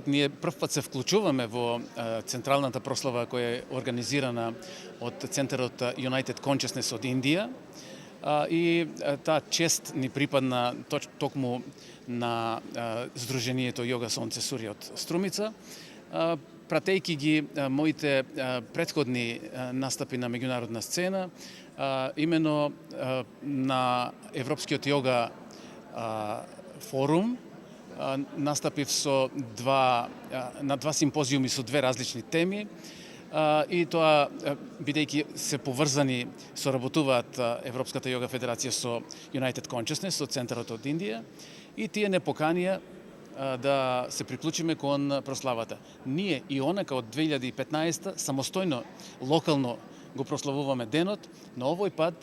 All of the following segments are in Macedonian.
Ние прв пат се вклучуваме во централната прослава која е организирана од Центарот United Consciousness од Индија. И таа чест ни припадна токму на Сдруженијето Йога Сонце Сурје од Струмица, пратејќи ги моите претходни настапи на меѓународна сцена, имено на Европскиот йога форум. Настапив на два симпозиуми со две различни теми, и тоа, бидејќи се поврзани, соработуваат Европската йога федерација со United Consciousness, со Центарот од Индија, и тие не поканија да се приклучиме кон прославата. Ние и онака од 2015 самостојно, локално го прославуваме денот, но овој пат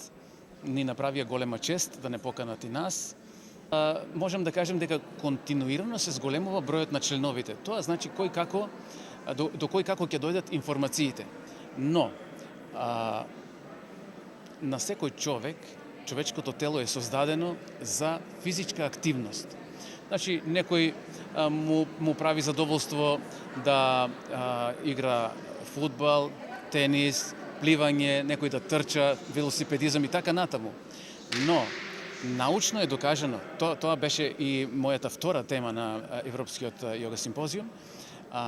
ни направија голема чест да не поканат и нас. Можем да кажем дека континуирано се зголемува бројот на членовите. Тоа значи до кој како ќе дојдат информациите. Но на секој човечкото тело е создадено за физичка активност. Значи, некој му прави задоволство да игра фудбал, тенис, пливање, некој да трча, велосипедизам и така натаму. Но научно е докажано, тоа беше и мојата втора тема на Европскиот йога симпозиум,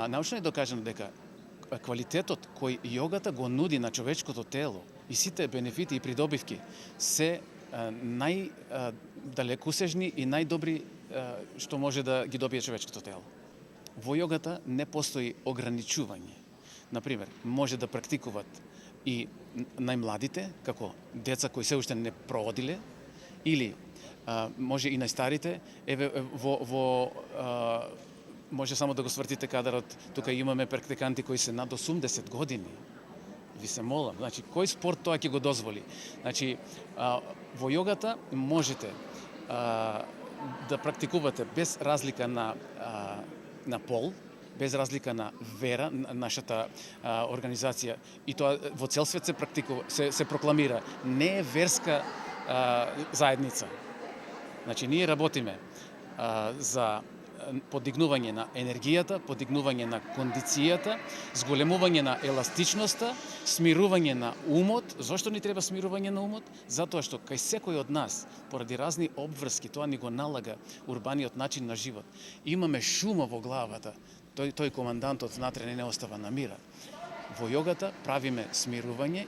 научно е докажано дека квалитетот кој јогата го нуди на човечкото тело и сите бенефити и придобивки се најдалекусежни и најдобри што може да ги добие човечкото тело. Во јогата не постои ограничување. Например, може да практикуваат и најмладите, како деца кои се уште не проодиле, или може и најстарите, може само да го свртите кадарот, тука имаме практиканти кои се над 80 години. Ви се молам, значи кој спорт тоа ќе го дозволи? Значи во јогата можете да практикувате без разлика на пол, без разлика на вера, нашата организација, и тоа во цел свет се практикува, се прокламира. Не е верска заедница. Значи, ние работиме за подигнување на енергијата, подигнување на кондицијата, зголемување на еластичноста, смирување на умот. Зошто ни треба смирување на умот? Затоа што кај секој од нас, поради разни обврски, тоа ни го налага урбаниот начин на живот. Имаме шума во главата. Тој командантот внатре не остава на мира. Во јогата правиме смирување.